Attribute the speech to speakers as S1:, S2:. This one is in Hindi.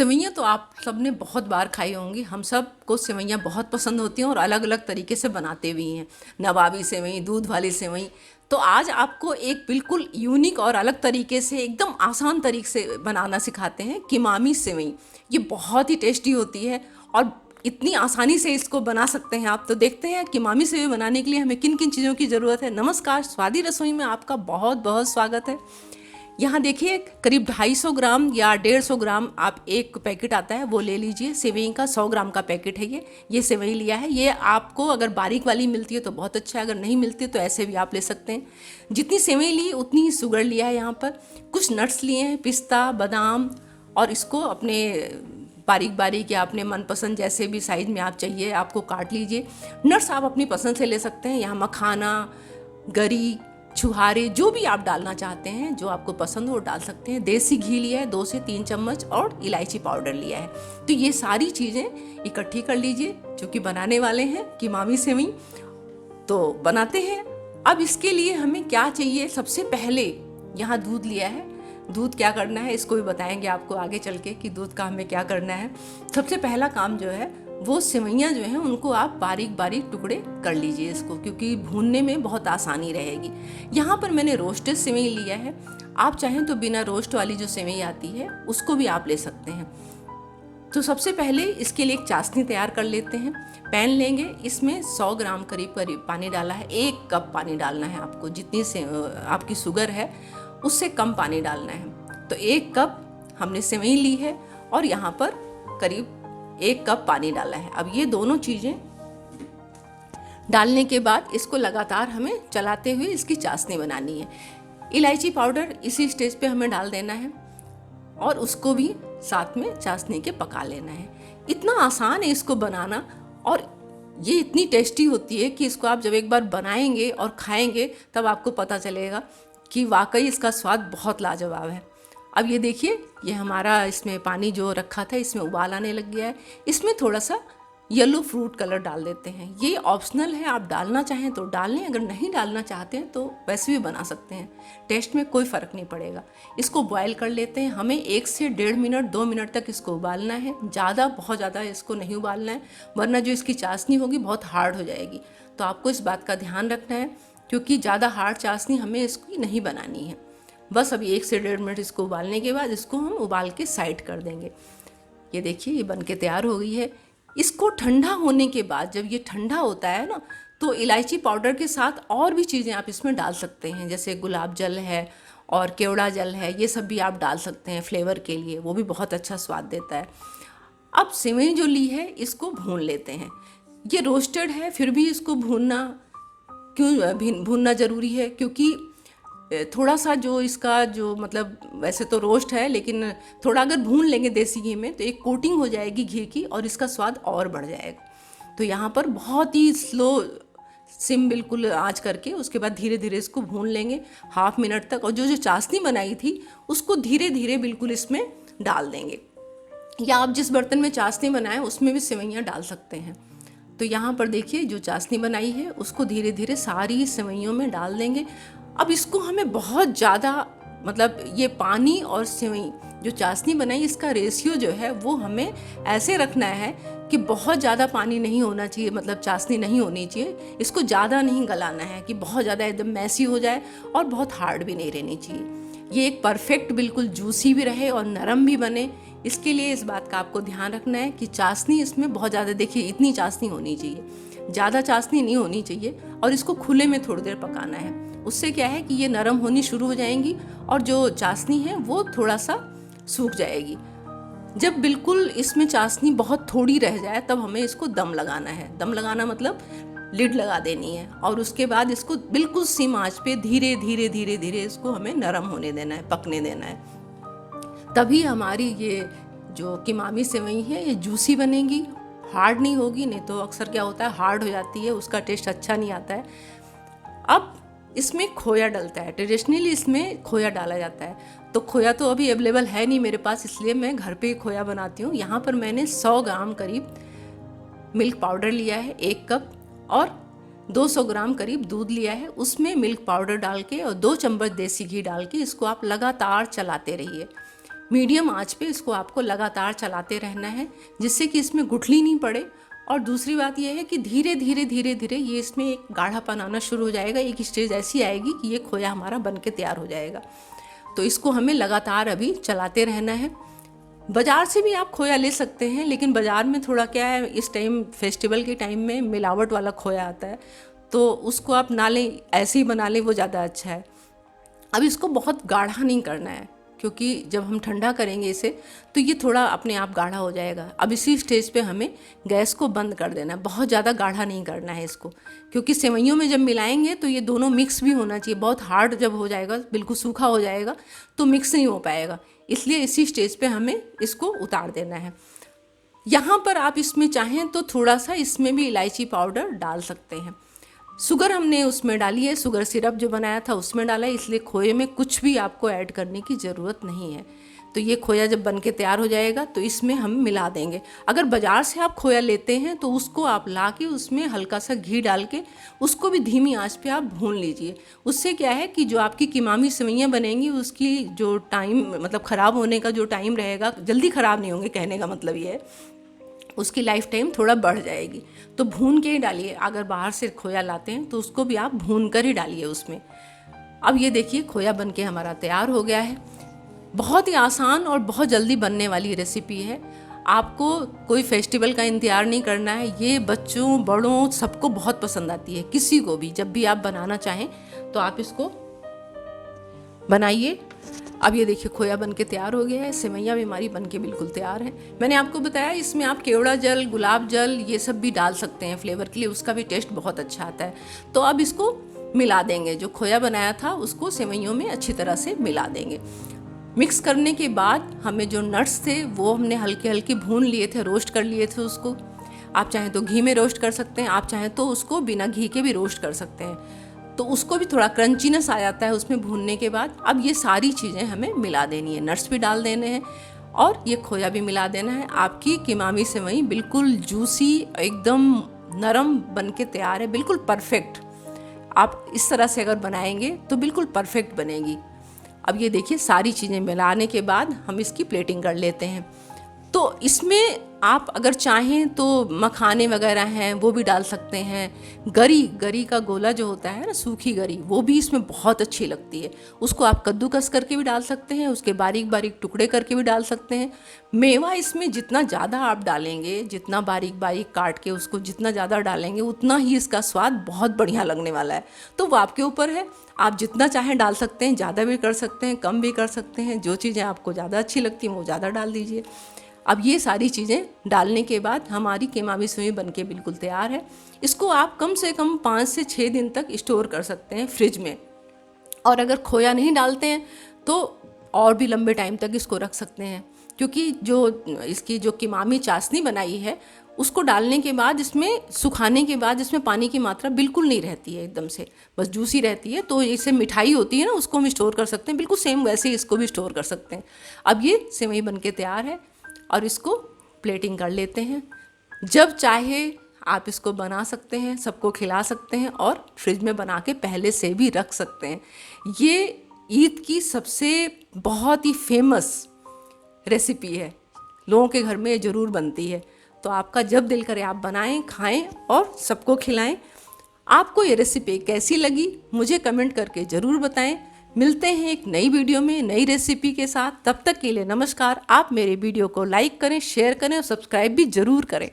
S1: सेवइयाँ तो आप सबने बहुत बार खाई होंगी। हम सब को सेवइयाँ बहुत पसंद होती हैं और अलग अलग तरीके से बनाते भी हैं। नवाबी सेवई, दूध वाली सेवई। तो आज आपको एक बिल्कुल यूनिक और अलग तरीके से एकदम आसान तरीके से बनाना सिखाते हैं किमामी सेवई। ये बहुत ही टेस्टी होती है और इतनी आसानी से इसको बना सकते हैं आप। तो देखते हैं किमामी सेवई बनाने के लिए हमें किन किन चीज़ों की ज़रूरत है। नमस्कार, स्वादी रसोई में आपका बहुत बहुत स्वागत है। यहाँ देखिए करीब 250 ग्राम या 150 ग्राम आप एक पैकेट आता है वो ले लीजिए। सेवई का 100 ग्राम का पैकेट है ये सेवई लिया है। ये आपको अगर बारीक वाली मिलती है तो बहुत अच्छा है, अगर नहीं मिलती तो ऐसे भी आप ले सकते हैं। जितनी सेवई ली उतनी ही शुगर लिया है। यहाँ पर कुछ नट्स लिए हैं, पिस्ता, बादाम, और इसको अपने बारीक बारीक या अपने मनपसंद जैसे भी साइज़ में आप चाहिए आपको काट लीजिए। नट्स आप अपनी पसंद से ले सकते हैं। यहाँ मखाना, गरी, छुहारे, जो भी आप डालना चाहते हैं, जो आपको पसंद हो वो डाल सकते हैं। देसी घी लिया है 2 से 3 चम्मच और इलायची पाउडर लिया है। तो ये सारी चीज़ें इकट्ठी कर लीजिए क्योंकि बनाने वाले हैं किमामी सेवई। तो बनाते हैं। अब इसके लिए हमें क्या चाहिए, सबसे पहले यहाँ दूध लिया है। दूध क्या करना है इसको भी बताएंगे आपको आगे चल के कि दूध का हमें क्या करना है। सबसे पहला काम जो है वो सेवइयाँ जो हैं उनको आप बारीक बारीक टुकड़े कर लीजिए इसको, क्योंकि भूनने में बहुत आसानी रहेगी। यहाँ पर मैंने रोस्टेड सेवई लिया है। आप चाहें तो बिना रोस्ट वाली जो सेवई आती है उसको भी आप ले सकते हैं। तो सबसे पहले इसके लिए एक चाशनी तैयार कर लेते हैं। पैन लेंगे, इसमें 100 ग्राम करीब करीब पानी डाला है। 1 कप पानी डालना है आपको, जितनी से आपकी शुगर है उससे कम पानी डालना है। तो 1 कप हमने सेवई ली है और यहाँ पर करीब 1 कप पानी डाला है। अब ये दोनों चीज़ें डालने के बाद इसको लगातार हमें चलाते हुए इसकी चाशनी बनानी है। इलायची पाउडर इसी स्टेज पे हमें डाल देना है और उसको भी साथ में चाशनी के पका लेना है। इतना आसान है इसको बनाना और ये इतनी टेस्टी होती है कि इसको आप जब एक बार बनाएंगे और खाएंगे तब आपको पता चलेगा कि वाकई इसका स्वाद बहुत लाजवाब है। अब ये देखिए, ये हमारा इसमें पानी जो रखा था इसमें उबाल आने लग गया है। इसमें थोड़ा सा येलो फ्रूट कलर डाल देते हैं। ये ऑप्शनल है, आप डालना चाहें तो डाल लें, अगर नहीं डालना चाहते हैं तो वैसे भी बना सकते हैं। टेस्ट में कोई फ़र्क नहीं पड़ेगा। इसको बॉयल कर लेते हैं। हमें 1 से 1.5 मिनट 2 मिनट तक इसको उबालना है। बहुत ज़्यादा इसको नहीं उबालना है, वरना जो इसकी चाशनी होगी बहुत हार्ड हो जाएगी। तो आपको इस बात का ध्यान रखना है क्योंकि ज़्यादा हार्ड चाशनी हमें इसकी नहीं बनानी है। बस अभी 1 से 1.5 मिनट इसको उबालने के बाद इसको हम उबाल के साइड कर देंगे। ये देखिए, ये बन के तैयार हो गई है। इसको ठंडा होने के बाद, जब ये ठंडा होता है ना, तो इलायची पाउडर के साथ और भी चीज़ें आप इसमें डाल सकते हैं, जैसे गुलाब जल है और केवड़ा जल है। ये सब भी आप डाल सकते हैं फ्लेवर के लिए, वो भी बहुत अच्छा स्वाद देता है। अब सेवई जो ली है इसको भून लेते हैं। ये रोस्टेड है फिर भी इसको भूनना ज़रूरी है, क्योंकि थोड़ा सा जो इसका जो मतलब वैसे तो रोस्ट है लेकिन थोड़ा अगर भून लेंगे देसी घी में तो एक कोटिंग हो जाएगी घी की और इसका स्वाद और बढ़ जाएगा। तो यहाँ पर बहुत ही स्लो सिम बिल्कुल आंच करके उसके बाद धीरे धीरे इसको भून लेंगे ½ मिनट तक। और जो चाशनी बनाई थी उसको धीरे धीरे बिल्कुल इसमें डाल देंगे, या आप जिस बर्तन में चाशनी बनाएं उसमें भी सेवइयाँ डाल सकते हैं। तो यहाँ पर देखिए, जो चाशनी बनाई है उसको धीरे धीरे सारी सेवइयों में डाल देंगे। अब इसको हमें बहुत ज़्यादा, मतलब ये पानी और सेवई जो चाशनी बनाई इसका रेशियो जो है वो हमें ऐसे रखना है कि बहुत ज़्यादा पानी नहीं होना चाहिए, मतलब चाशनी नहीं होनी चाहिए। इसको ज़्यादा नहीं गलाना है कि बहुत ज़्यादा एकदम मैसी हो जाए और बहुत हार्ड भी नहीं रहनी चाहिए। ये एक परफेक्ट बिल्कुल जूसी भी रहे और नरम भी बने। इसके लिए इस बात का आपको ध्यान रखना है कि चाशनी इसमें बहुत ज़्यादा, देखिए इतनी चाशनी होनी चाहिए, ज़्यादा चाशनी नहीं होनी चाहिए। और इसको खुले में थोड़ी देर पकाना है। उससे क्या है कि ये नरम होनी शुरू हो जाएंगी और जो चाशनी है वो थोड़ा सा सूख जाएगी। जब बिल्कुल इसमें चाशनी बहुत थोड़ी रह जाए तब हमें इसको दम लगाना है। दम लगाना मतलब लिड लगा देनी है और उसके बाद इसको बिल्कुल सिम आंच पे धीरे धीरे धीरे धीरे इसको हमें नरम होने देना है, पकने देना है। तभी हमारी ये जो किमामी सेवई है ये जूसी बनेगी, हार्ड नहीं होगी। नहीं तो अक्सर क्या होता है हार्ड हो जाती है, उसका टेस्ट अच्छा नहीं आता है। अब इसमें खोया डलता है, ट्रेडिशनली इसमें खोया डाला जाता है। तो खोया तो अभी अवेलेबल है नहीं मेरे पास, इसलिए मैं घर पे ही खोया बनाती हूँ। यहाँ पर मैंने 100 ग्राम करीब मिल्क पाउडर लिया है 1 कप, और 200 ग्राम करीब दूध लिया है। उसमें मिल्क पाउडर डाल के और 2 चम्मच देसी घी डाल के इसको आप लगातार चलाते रहिए। मीडियम आंच पे इसको आपको लगातार चलाते रहना है, जिससे कि इसमें गुठली नहीं पड़े। और दूसरी बात यह है कि धीरे धीरे धीरे धीरे ये इसमें एक गाढ़ापन आना शुरू हो जाएगा। एक स्टेज ऐसी आएगी कि ये खोया हमारा बन के तैयार हो जाएगा। तो इसको हमें लगातार अभी चलाते रहना है। बाज़ार से भी आप खोया ले सकते हैं, लेकिन बाज़ार में थोड़ा क्या है, इस टाइम फेस्टिवल के टाइम में मिलावट वाला खोया आता है, तो उसको आप ना लें, ऐसे ही बना लें, वो ज़्यादा अच्छा है। अब इसको बहुत गाढ़ा नहीं करना है, क्योंकि जब हम ठंडा करेंगे इसे तो ये थोड़ा अपने आप गाढ़ा हो जाएगा। अब इसी स्टेज पे हमें गैस को बंद कर देना है, बहुत ज़्यादा गाढ़ा नहीं करना है इसको, क्योंकि सेवइयों में जब मिलाएंगे तो ये दोनों मिक्स भी होना चाहिए। बहुत हार्ड जब हो जाएगा, बिल्कुल सूखा हो जाएगा, तो मिक्स नहीं हो पाएगा। इसलिए इसी स्टेज पे हमें इसको उतार देना है। यहाँ पर आप इसमें चाहें तो थोड़ा सा इसमें भी इलायची पाउडर डाल सकते हैं। शुगर हमने उसमें डाली है, शुगर सिरप जो बनाया था उसमें डाला है, इसलिए खोए में कुछ भी आपको ऐड करने की ज़रूरत नहीं है। तो ये खोया जब बन के तैयार हो जाएगा तो इसमें हम मिला देंगे। अगर बाज़ार से आप खोया लेते हैं तो उसको आप ला के उसमें हल्का सा घी डाल के उसको भी धीमी आंच पे आप भून लीजिए। उससे क्या है कि जो आपकी कीमामी सेवइयाँ बनेंगी उसकी जो टाइम, मतलब ख़राब होने का जो टाइम रहेगा, जल्दी ख़राब नहीं होंगे, कहने का मतलब ये है, उसकी लाइफ टाइम थोड़ा बढ़ जाएगी। तो भून के ही डालिए। अगर बाहर से खोया लाते हैं तो उसको भी आप भून कर ही डालिए उसमें। अब ये देखिए खोया बन के हमारा तैयार हो गया है। बहुत ही आसान और बहुत जल्दी बनने वाली रेसिपी है। आपको कोई फेस्टिवल का इंतज़ार नहीं करना है। ये बच्चों बड़ों सबको बहुत पसंद आती है, किसी को भी। जब भी आप बनाना चाहें तो आप इसको बनाइए। अब ये देखिए खोया बन के तैयार हो गया है। सेवइयाँ भी हमारी बन के बिल्कुल तैयार है। मैंने आपको बताया इसमें आप केवड़ा जल, गुलाब जल, ये सब भी डाल सकते हैं फ्लेवर के लिए, उसका भी टेस्ट बहुत अच्छा आता है। तो अब इसको मिला देंगे। जो खोया बनाया था उसको सेवइयों में अच्छी तरह से मिला देंगे। मिक्स करने के बाद हमें जो नट्स थे वो हमने हल्के हल्के भून लिए थे, रोस्ट कर लिए थे उसको। आप चाहें तो घी में रोस्ट कर सकते हैं, आप चाहें तो उसको बिना घी के भी रोस्ट कर सकते हैं, तो उसको भी थोड़ा क्रंचीनेस आ जाता है उसमें भूनने के बाद। अब ये सारी चीज़ें हमें मिला देनी है। नट्स भी डाल देने हैं और ये खोया भी मिला देना है। आपकी कीमामी सेवई बिल्कुल जूसी, एकदम नरम बन के तैयार है, बिल्कुल परफेक्ट। आप इस तरह से अगर बनाएंगे तो बिल्कुल परफेक्ट बनेगी। अब ये देखिए सारी चीज़ें मिलाने के बाद हम इसकी प्लेटिंग कर लेते हैं। तो इसमें आप अगर चाहें तो मखाने वगैरह हैं वो भी डाल सकते हैं। गरी का गोला जो होता है ना, सूखी गरी, वो भी इसमें बहुत अच्छी लगती है। उसको आप कद्दूकस करके भी डाल सकते हैं, उसके बारीक बारीक टुकड़े करके भी डाल सकते हैं। मेवा इसमें जितना ज़्यादा आप डालेंगे, जितना बारीक बारीक काट के उसको जितना ज़्यादा डालेंगे, उतना ही इसका स्वाद बहुत बढ़िया लगने वाला है। तो वो आपके ऊपर है, आप जितना चाहें डाल सकते हैं। ज़्यादा भी कर सकते हैं, कम भी कर सकते हैं। जो चीज़ें आपको ज़्यादा अच्छी लगती हैं वो ज़्यादा डाल दीजिए। अब ये सारी चीज़ें डालने के बाद हमारी कीमामी सेवई बनके बिल्कुल तैयार है। इसको आप कम से कम 5 से 6 दिन तक स्टोर कर सकते हैं फ्रिज में। और अगर खोया नहीं डालते हैं तो और भी लंबे टाइम तक इसको रख सकते हैं, क्योंकि जो इसकी जो कीमामी चाशनी बनाई है उसको डालने के बाद, इसमें सुखाने के बाद इसमें पानी की मात्रा बिल्कुल नहीं रहती है, एकदम से बस जूसी रहती है। तो इसे मिठाई होती है ना, उसको हम स्टोर कर सकते हैं, बिल्कुल सेम वैसे ही इसको भी स्टोर कर सकते हैं। अब ये सेवई बनके तैयार है और इसको प्लेटिंग कर लेते हैं। जब चाहे आप इसको बना सकते हैं, सबको खिला सकते हैं और फ्रिज में बना के पहले से भी रख सकते हैं। ये ईद की सबसे बहुत ही फेमस रेसिपी है, लोगों के घर में ये ज़रूर बनती है। तो आपका जब दिल करे आप बनाएं, खाएं और सबको खिलाएं। आपको ये रेसिपी कैसी लगी मुझे कमेंट करके ज़रूर बताएं। मिलते हैं एक नई वीडियो में नई रेसिपी के साथ। तब तक के लिए नमस्कार। आप मेरे वीडियो को लाइक करें, शेयर करें और सब्सक्राइब भी ज़रूर करें।